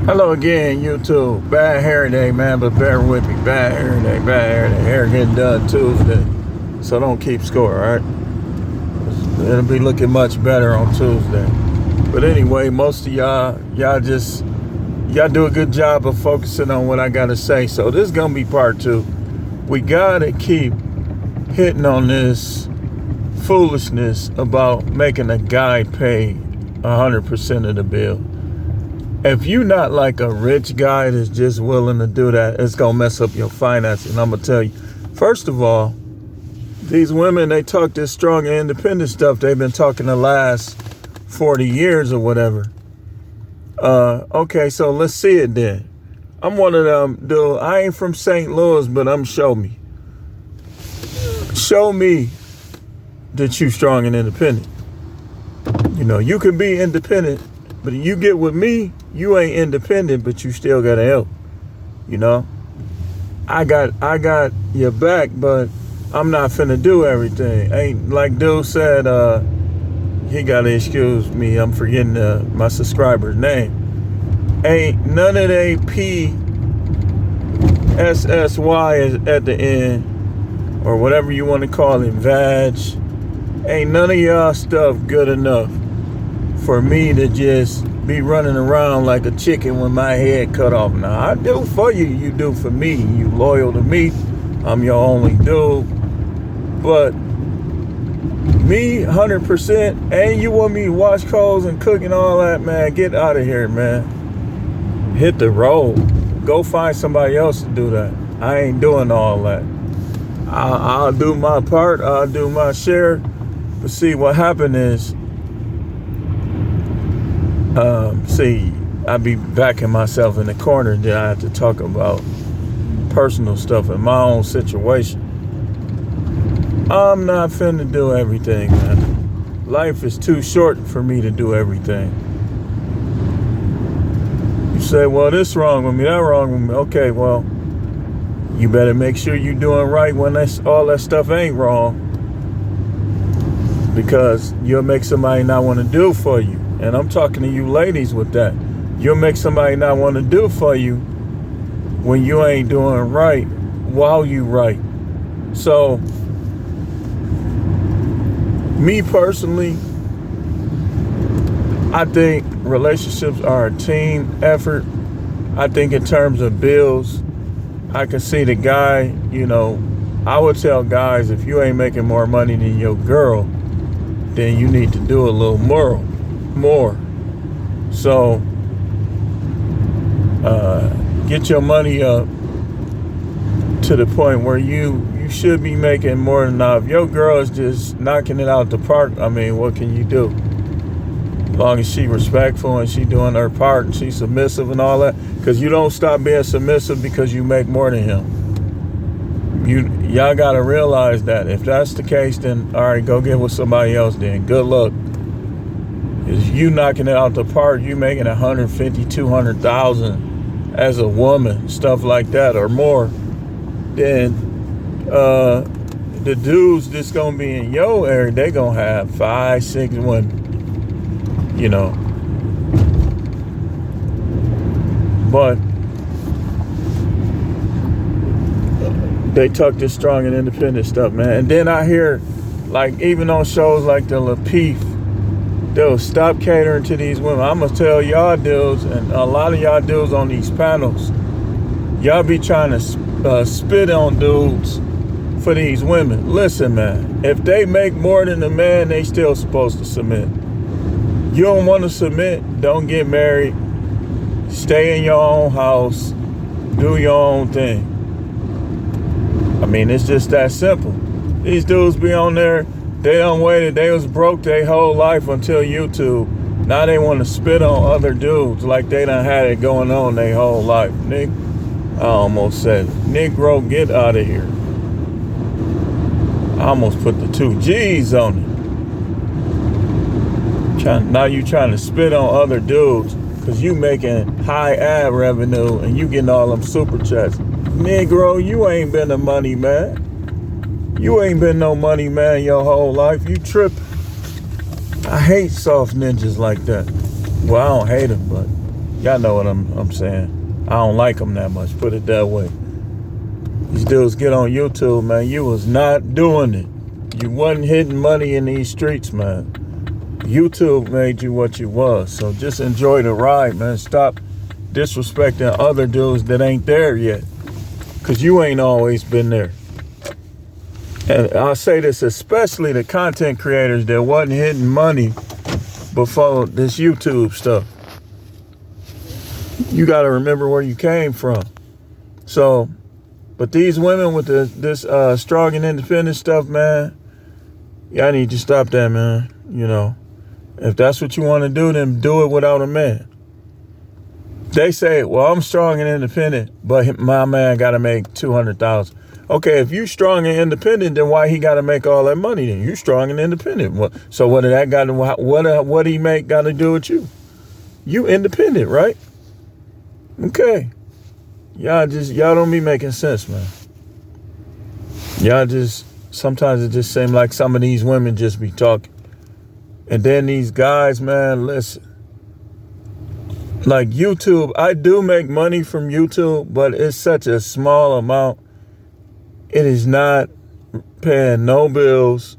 Hello again, YouTube. Bad hair day, man, but bear with me. Bad hair day, bad hair day. Hair getting done Tuesday, so don't keep score, all right? It'll be looking much better on Tuesday. But anyway, most of y'all do a good job of focusing on what I gotta say. So this is gonna be part two. We gotta keep hitting on this foolishness about making a guy pay 100% of the bill. If you're not like a rich guy that's just willing to do that, it's going to mess up your finances. And I'm going to tell you, first of all, these women, they talk this strong and independent stuff. They've been talking the last 40 years or whatever. Okay, so let's see it then. I'm one of them, dude. I ain't from St. Louis, but show me. Show me that you strong and independent. You know, you can be independent, but you get with me, you ain't independent, but you still gotta help. You know, I got your back, but I'm not finna do everything. Ain't like dude said. He gotta excuse me. I'm forgetting my subscriber's name. Ain't none of they PSSY is at the end, or whatever you want to call it, vag. Ain't none of y'all stuff good enough for me to just be running around like a chicken with my head cut off. Now, I do for you, you do for me. You loyal to me, I'm your only dude. But me, 100%, and you want me to wash clothes and cook and all that, man, get out of here, man. Hit the road. Go find somebody else to do that. I ain't doing all that. I'll do my part, I'll do my share. But see, what happened is, I be backing myself in the corner. Then I have to talk about personal stuff in my own situation. I'm not finna do everything, man. Life is too short for me to do everything. You say, well, this wrong with me, that wrong with me. Okay, well, you better make sure you're doing right when all that stuff ain't wrong. Because you'll make somebody not want to do for you. And I'm talking to you ladies with that. You'll make somebody not want to do for you when you ain't doing right while you right. So, me personally, I think relationships are a team effort. I think in terms of bills, I can see the guy, you know, I would tell guys, if you ain't making more money than your girl, then you need to do a little more. So, get your money up to the point where you should be making more than enough. If your girl is just knocking it out the park, I mean, what can you do? As long as she respectful and she doing her part and she's submissive and all that. Because you don't stop being submissive because you make more than him. Y'all gotta realize that. If that's the case, then all right, go get with somebody else then. Good luck. Is you knocking it out the park, you making 150, 200,000 as a woman, stuff like that or more, then the dudes that's gonna be in your area, they gonna have 5, 6 women. You know. But they talk this strong and independent stuff, man. And then I hear, like, even on shows like the Lapeef, they'll stop catering to these women. I'm going to tell y'all dudes, and a lot of y'all dudes on these panels, y'all be trying to spit on dudes for these women. Listen, man, if they make more than a man, they still supposed to submit. You don't want to submit, don't get married. Stay in your own house. Do your own thing. I mean, it's just that simple. These dudes be on there, they done waited, they was broke their whole life until YouTube. Now they want to spit on other dudes like they done had it going on their whole life. Nick, I almost said it. Negro, get out of here. I almost put the 2 G's on it. Now you trying to spit on other dudes because you making high ad revenue and you getting all them super chats. Negro, you ain't been a money man. You ain't been no money man your whole life. You tripping. I hate soft ninjas like that. Well, I don't hate them, but Y'all know what I'm saying. I don't like them that much, put it that way. These dudes get on YouTube, man. You was not doing it. You wasn't hitting money in these streets, man. YouTube made you what you was. So just enjoy the ride, man. Stop disrespecting other dudes that ain't there yet. Because you ain't always been there. And I'll say this, especially the content creators that wasn't hitting money before this YouTube stuff. You got to remember where you came from. So, but these women with this strong and independent stuff, man, y'all need to stop that, man. You know, if that's what you want to do, then do it without a man. They say, well, I'm strong and independent, but my man got to make $200,000. Okay, if you strong and independent, then why he got to make all that money? Then you strong and independent. So what did that got to what he make got to do with you? You independent, right? Okay, y'all don't be making sense, man. Y'all just sometimes it just seems like some of these women just be talking, and then these guys, man, listen. Like YouTube, I do make money from YouTube, but it's such a small amount. It is not paying no bills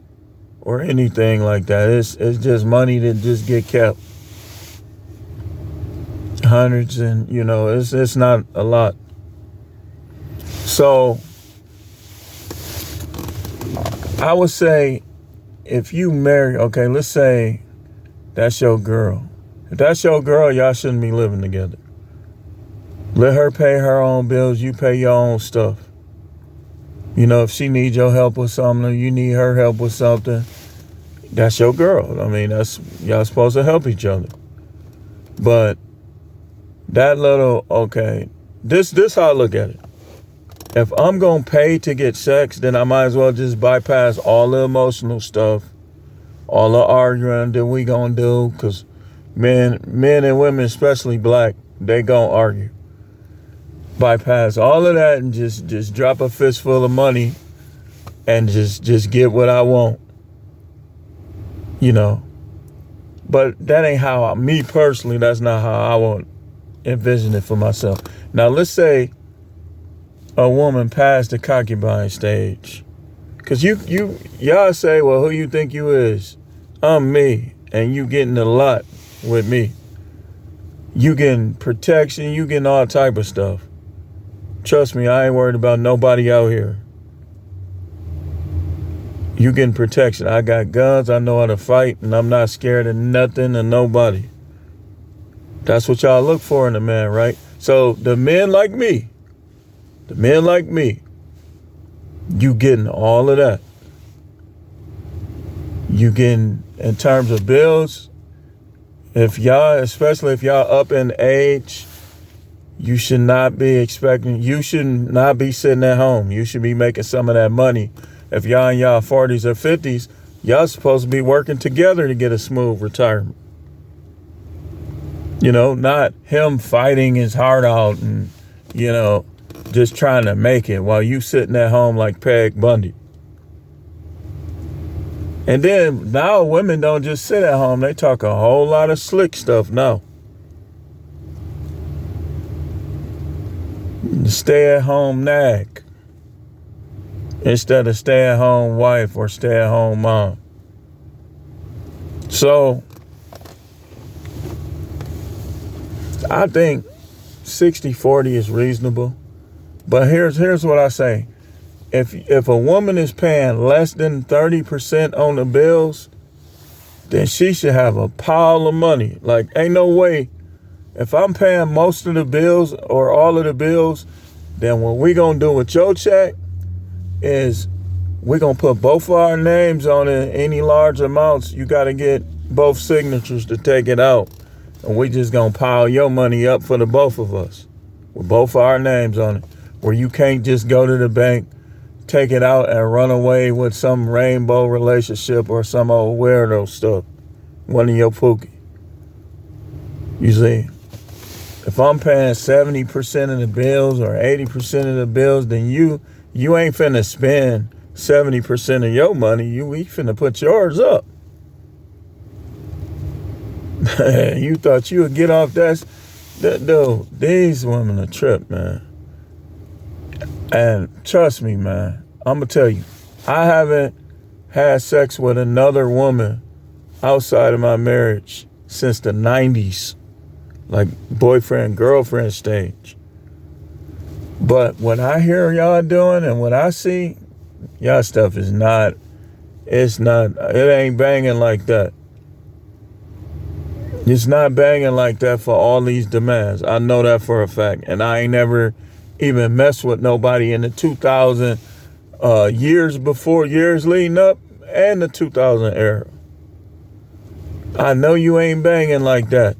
or anything like that. It's just money that just get kept. Hundreds and, you know, it's not a lot. So I would say if you marry, okay, let's say that's your girl. If that's your girl, y'all shouldn't be living together. Let her pay her own bills. You pay your own stuff. You know, if she needs your help with something, or you need her help with something, that's your girl. I mean, y'all supposed to help each other. But that little, okay, this how I look at it. If I'm going to pay to get sex, then I might as well just bypass all the emotional stuff, all the arguing that we going to do, because men and women, especially black, they gonna argue. Bypass all of that and just drop a fistful of money and just get what I want. You know. But that ain't how me personally, that's not how I want envision it for myself. Now let's say a woman passed the concubine stage. Cause y'all say, well, who you think you is? I'm me, and you getting a lot with me. You getting protection, you getting all type of stuff. Trust me, I ain't worried about nobody out here. You getting protection. I got guns, I know how to fight, and I'm not scared of nothing or nobody. That's what y'all look for in a man, right? So the men like me, you getting all of that. You getting, in terms of bills, especially if y'all up in age, you should not be sitting at home. You should be making some of that money. If y'all in y'all 40s or 50s, y'all supposed to be working together to get a smooth retirement. You know, not him fighting his heart out and, you know, just trying to make it while you sitting at home like Peg Bundy. And then now women don't just sit at home. They talk a whole lot of slick stuff now. Stay at home nag instead of stay at home wife or stay at home mom. So I think 60-40 is reasonable. But here's what I say. If a woman is paying less than 30% on the bills, then she should have a pile of money. Like, ain't no way. If I'm paying most of the bills or all of the bills, then what we gonna do with your check is we gonna put both of our names on it. Any large amounts, you gotta get both signatures to take it out. And we just gonna pile your money up for the both of us with both of our names on it, where you can't just go to the bank, take it out and run away with some rainbow relationship or some old weirdo stuff. One of your pookie. You see, if I'm paying 70% of the bills or 80% of the bills, then you ain't finna spend 70% of your money. We finna put yours up. You thought you would get off that? Dude, these women are trip, man. And trust me, man, I'm gonna tell you, I haven't had sex with another woman outside of my marriage since the 90s, like boyfriend, girlfriend stage. But what I hear y'all doing and what I see, y'all stuff is not, it ain't banging like that. It's not banging like that for all these demands. I know that for a fact. And I ain't never even messed with nobody in the 2000 years leading up and the 2000 era. I know you ain't banging like that.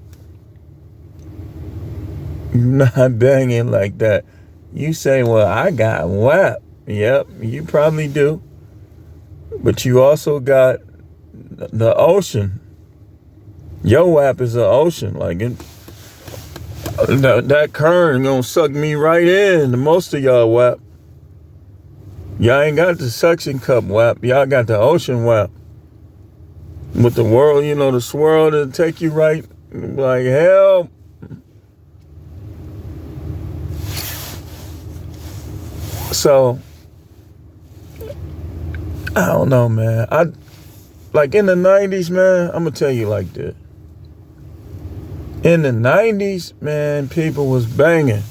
You're not banging like that. You say, well, I got WAP. Yep, you probably do. But you also got the ocean. Your WAP is an ocean. Like, that current gonna suck me right in. Most of y'all WAP. Y'all ain't got the suction cup WAP. Y'all got the ocean WAP. With the world, the swirl to take you right. Like, hell. So, I don't know, man. Like in the 90s, man, I'm gonna tell you like this. In the 90s, man, people was banging.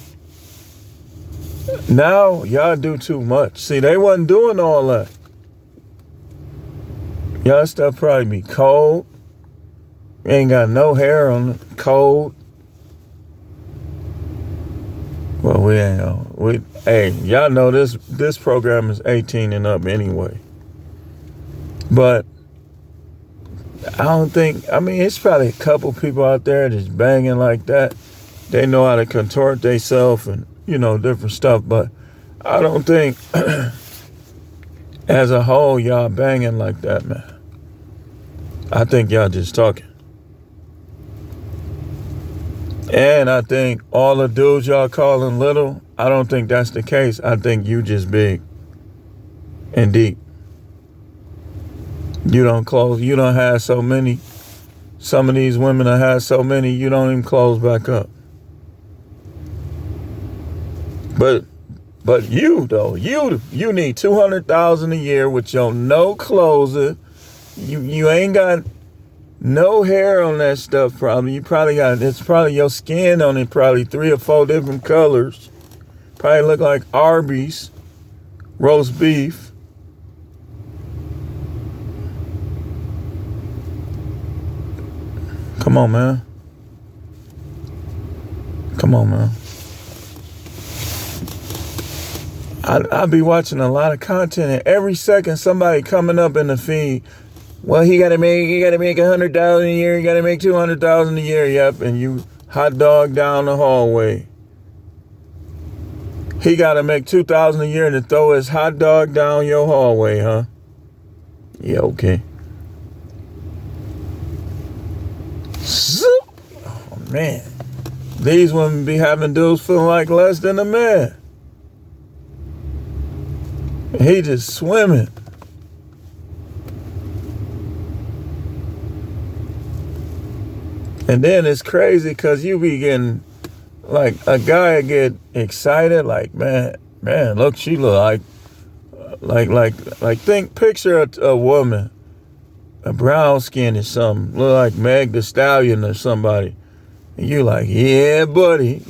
Now, y'all do too much. See, they wasn't doing all that. Y'all stuff probably be cold. Ain't got no hair on it. Cold. Well, hey, y'all know this program is 18 and up anyway. But it's probably a couple people out there that's banging like that. They know how to contort themselves and, different stuff. But I don't think, as a whole, y'all banging like that, man. I think y'all just talking. And I think all the dudes y'all calling little, I don't think that's the case. I think you just big and deep. You don't have so many. Some of these women that have so many, you don't even close back up. But you though, you need $200,000 a year with your no closer. You ain't got no hair on that stuff probably. It's probably your skin on it, probably 3 or 4 different colors. Probably look like Arby's roast beef. Come on, man. I be watching a lot of content, and every second somebody coming up in the feed. Well, he gotta make $100,000 a year. He gotta make $200,000 a year. Yep, and you hot dog down the hallway. He gotta make $2,000 a year to throw his hot dog down your hallway, huh? Yeah, okay. Oh man, these women be having dudes feeling like less than a man. He just swimming. And then it's crazy because you be getting, like, a guy get excited, like, man, look, she look picture a woman, a brown skin or something, look like Meg Thee Stallion or somebody. And you like, yeah, buddy.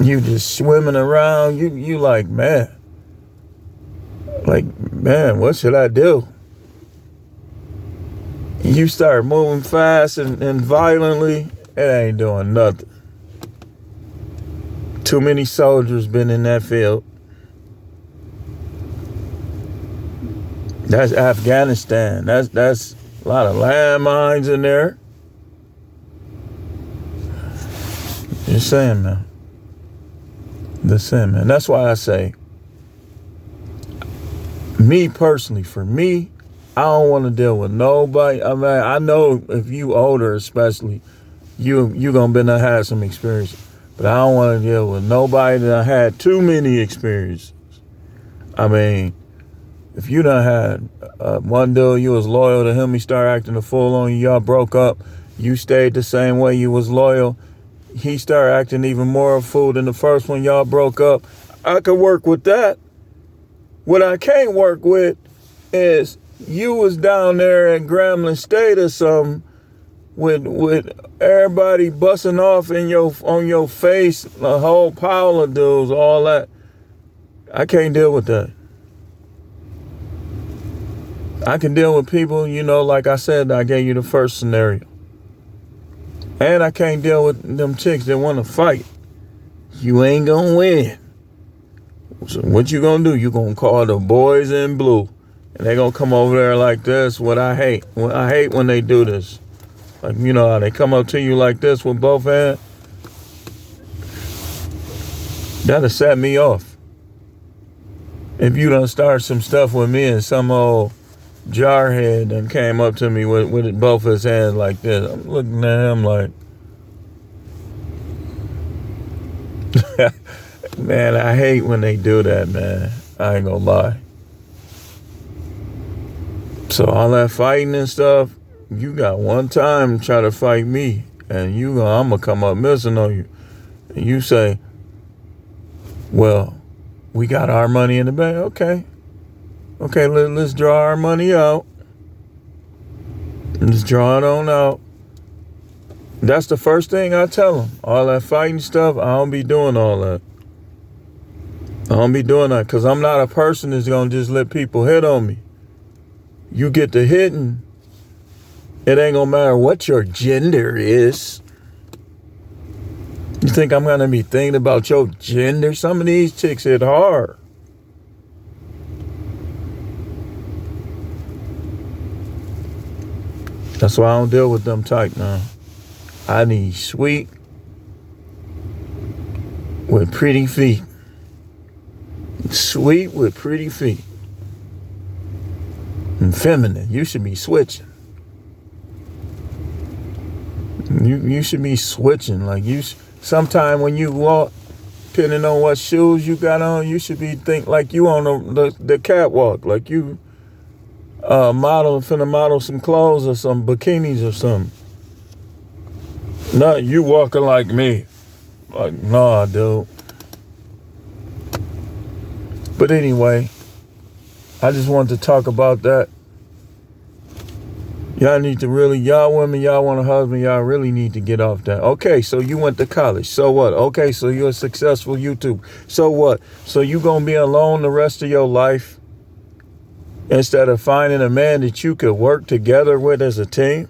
You just swimming around, you like, man, what should I do? You start moving fast and violently, it ain't doing nothing. Too many soldiers been in that field. That's Afghanistan. That's a lot of landmines in there. Just saying, man. That's why I say, me personally, for me, I don't want to deal with nobody. I mean, I know if you older, especially, you gonna been to have some experience. But I don't want to deal with nobody that had too many experiences. I mean, if you done had one dude, you was loyal to him, he started acting a fool on you, y'all broke up, You stayed the same way. You was loyal. He started acting even more a fool than the first one. Y'all broke up. I could work with that. What I can't work with is you was down there in Grambling State or something with everybody busting off on your face, a whole pile of dudes, all that. I can't deal with that. I can deal with people, like I said, I gave you the first scenario. And I can't deal with them chicks that want to fight. You ain't gonna win. So what you gonna do? You gonna call the boys in blue. And they gonna come over there like this. What I hate. I hate when they do this. Like, how they come up to you like this with both hands. That'll set me off. If you done start some stuff with me and some old jarhead done came up to me with both his hands like this, I'm looking at him like, man, I hate when they do that, man. I ain't gonna lie. So all that fighting and stuff, you got one time to try to fight me, and I'm gonna come up missing on you. And you say, well, we got our money in the bank. Okay, let's draw our money out. Let's draw it on out. That's the first thing I tell them. All that fighting stuff, I don't be doing all that. I don't be doing that because I'm not a person that's going to just let people hit on me. You get to hitting, it ain't going to matter what your gender is. You think I'm going to be thinking about your gender? Some of these chicks hit hard. That's why I don't deal with them type now. I need sweet with pretty feet. Sweet with pretty feet. And feminine. You should be switching. You should be switching. Like sometime when you walk, depending on what shoes you got on, you should be think like you on the catwalk. Like you finna model some clothes or some bikinis or something. Not you walking like me. Like, nah, dude. But anyway, I just wanted to talk about that. Y'all need to y'all women, y'all want a husband, y'all really need to get off that. Okay, so you went to college. So what? Okay, so you're a successful YouTuber. So what? So you gonna be alone the rest of your life instead of finding a man that you could work together with as a team?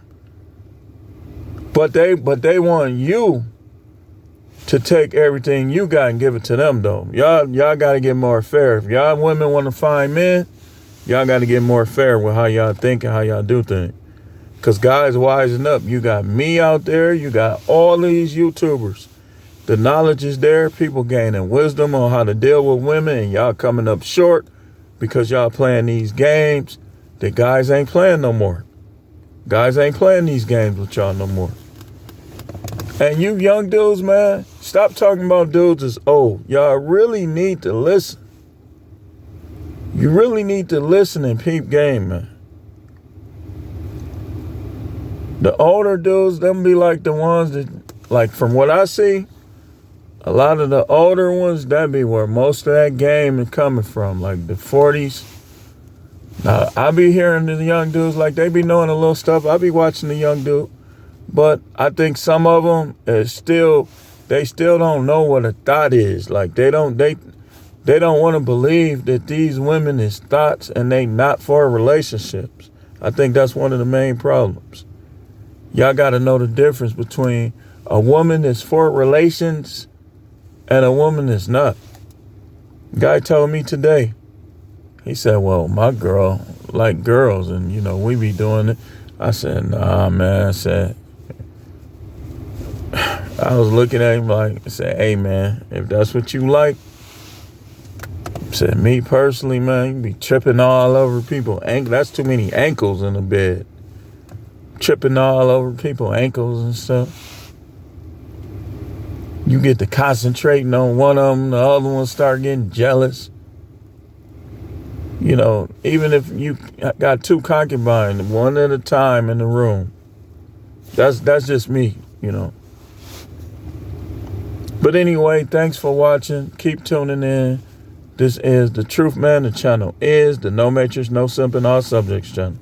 But they want you to take everything you got and give it to them, though. Y'all got to get more fair. If y'all women want to find men, y'all got to get more fair with how y'all think and how y'all do things. Because guys wising up. You got me out there. You got all these YouTubers. The knowledge is there. People gaining wisdom on how to deal with women, and y'all coming up short because y'all playing these games that guys ain't playing no more. Guys ain't playing these games with y'all no more. And you young dudes, man, stop talking about dudes as old. Y'all really need to listen. You really need to listen and peep game, man. The older dudes, them be like the ones that, like from what I see, a lot of the older ones, that be where most of that game is coming from, like the 40s. Now, I be hearing the young dudes, like they be knowing a little stuff. I be watching the young dude. But I think some of them they still don't know what a thought is. Like they don't want to believe that these women is thoughts and they not for relationships. I think that's one of the main problems. Y'all got to know the difference between a woman that's for relations and a woman that's not. Guy told me today, he said, well, my girl like girls and, we be doing it. I said, nah, man. I was looking at him like, I said, hey, man, if that's what you like, I said, me personally, man, you be tripping all over people. That's too many ankles in the bed. Tripping all over people, ankles and stuff. You get to concentrating on one of them, the other one start getting jealous. Even if you got two concubines, one at a time in the room, That's just me, you know. But anyway, thanks for watching. Keep tuning in. This is the Truth Man. The channel is the No Matrix, No Simping, All Subjects channel.